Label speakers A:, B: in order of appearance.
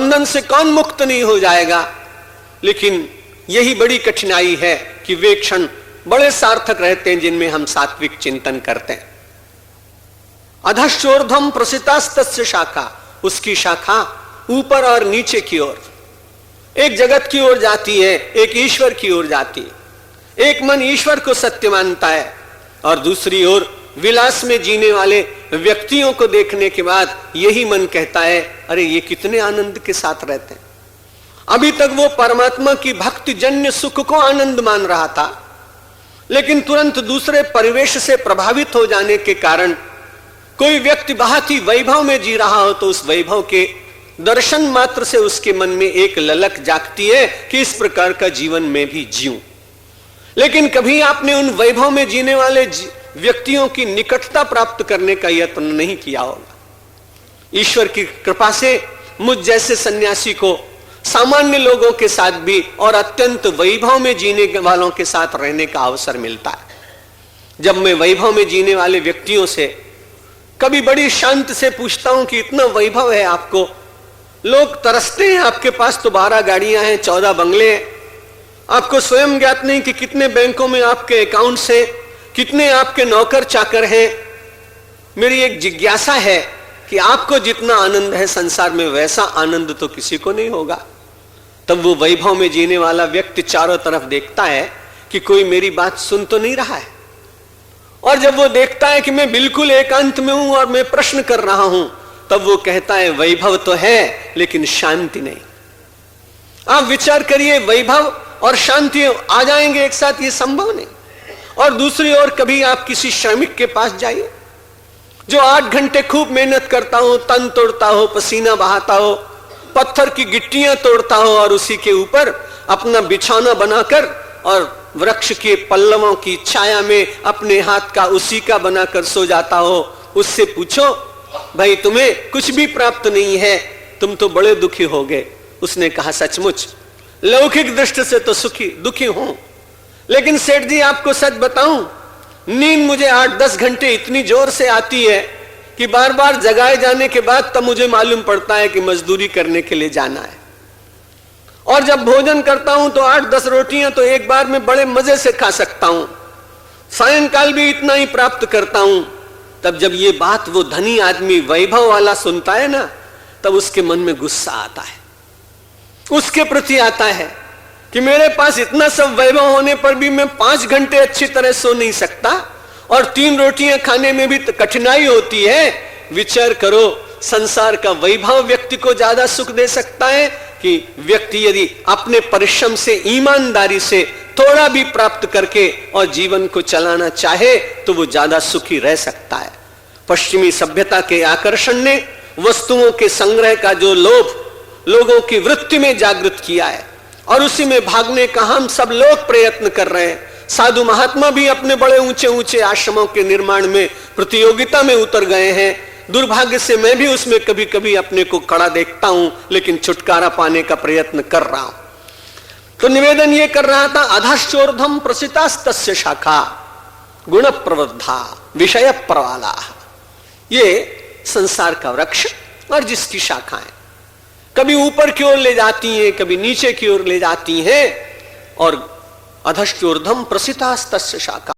A: बंधन से कौन मुक्त नहीं हो जाएगा। लेकिन यही बड़ी कठिनाई है कि वे क्षण बड़े सार्थक रहते हैं जिनमें हम सात्विक चिंतन करते हैं। अधश्चोर्ध्वम प्रसितास्तस्य शाखा, उसकी शाखा ऊपर और नीचे की ओर, एक जगत की ओर जाती है, एक ईश्वर की ओर जाती है। एक मन ईश्वर को सत्य मानता है और दूसरी ओर विलास में जीने वाले व्यक्तियों को देखने के बाद यही मन कहता है, अरे ये कितने आनंद के साथ रहते हैं। अभी तक वो परमात्मा की भक्ति जन्य सुख को आनंद मान रहा था, लेकिन तुरंत दूसरे परिवेश से प्रभावित हो जाने के कारण कोई व्यक्ति बहुत ही वैभव में जी रहा हो तो उस वैभव के दर्शन मात्र से उसके मन में एक ललक जागती है कि इस प्रकार का जीवन में भी जीऊं। लेकिन कभी आपने उन वैभव में जीने वाले व्यक्तियों की निकटता प्राप्त करने का यत्न नहीं किया होगा। ईश्वर की कृपा से मुझ जैसे सन्यासी को सामान्य लोगों के साथ भी और अत्यंत वैभव में जीने वालों के साथ रहने का अवसर मिलता है। जब मैं वैभव में जीने वाले व्यक्तियों से कभी बड़ी शांत से पूछता हूं कि इतना वैभव है आपको, लोग तरसते हैं, आपके पास तो 12 गाड़ियां हैं, 14 बंगले हैं, आपको स्वयं ज्ञात नहीं कि कितने बैंकों में आपके अकाउंट्स हैं, कितने आपके नौकर चाकर हैं। मेरी एक जिज्ञासा है कि आपको जितना आनंद है संसार में वैसा आनंद तो किसी को नहीं होगा। तब वो वैभव में जीने वाला व्यक्ति चारों तरफ देखता है कि कोई मेरी बात सुन तो नहीं रहा है, और जब वो देखता है कि मैं बिल्कुल एकांत में हूं और मैं प्रश्न कर रहा हूं, तब वो कहता है वैभव तो है लेकिन शांति नहीं। आप विचार करिए, वैभव और शांति आ जाएंगे एक साथ, ये संभव नहीं। और दूसरी ओर कभी आप किसी श्रमिक के पास जाइए जो 8 घंटे खूब मेहनत करता हो, तन तोड़ता हो, पसीना बहाता हो, पत्थर की गिट्टियां तोड़ता हो और उसी के ऊपर अपना बिछौना बनाकर और वृक्ष के पल्लवों की छाया में अपने हाथ का उसी का बनाकर सो जाता हो। उससे पूछो, भाई तुम्हें कुछ भी प्राप्त नहीं है, तुम तो बड़े दुखी हो गए। उसने कहा, सचमुच लौकिक दृष्टि से तो दुखी हूं, लेकिन सेठ जी आपको सच बताऊं, नींद मुझे 8-10 घंटे इतनी जोर से आती है कि बार बार जगाए जाने के बाद तब मुझे मालूम पड़ता है कि मजदूरी करने के लिए जाना है। और जब भोजन करता हूं तो 8-10 रोटियां तो एक बार में बड़े मजे से खा सकता हूं, सायंकाल भी इतना ही प्राप्त करता हूं। तब जब ये बात वो धनी आदमी वैभव वाला सुनता है ना, तब उसके मन में गुस्सा आता है, उसके प्रति आता है कि मेरे पास इतना सब वैभव होने पर भी मैं 5 घंटे अच्छी तरह सो नहीं सकता और 3 रोटियां खाने में भी तो कठिनाई होती है। विचार करो, संसार का वैभव व्यक्ति को ज्यादा सुख दे सकता है कि व्यक्ति यदि अपने परिश्रम से, ईमानदारी से थोड़ा भी प्राप्त करके और जीवन को चलाना चाहे तो वो ज्यादा सुखी रह सकता है। पश्चिमी सभ्यता के आकर्षण ने वस्तुओं के संग्रह का जो लोभ लोगों की वृत्ति में जागृत किया है और उसी में भागने का हम सब लोग प्रयत्न कर रहे हैं। साधु महात्मा भी अपने बड़े ऊंचे ऊंचे आश्रमों के निर्माण में प्रतियोगिता में उतर गए हैं। दुर्भाग्य से मैं भी उसमें कभी कभी अपने को खड़ा देखता हूं, लेकिन छुटकारा पाने का प्रयत्न कर रहा हूं। तो निवेदन ये कर रहा था, अधश्चोर्ध्वम प्रसितास्तस्य शाखा गुण प्रवृद्धा विषय प्रवाला। ये संसार का वृक्ष और जिसकी शाखाएं कभी ऊपर की ओर ले जाती हैं, कभी नीचे की ओर ले जाती हैं, और अधश्चोर्ध्वम प्रसितास्तस्य शाखा।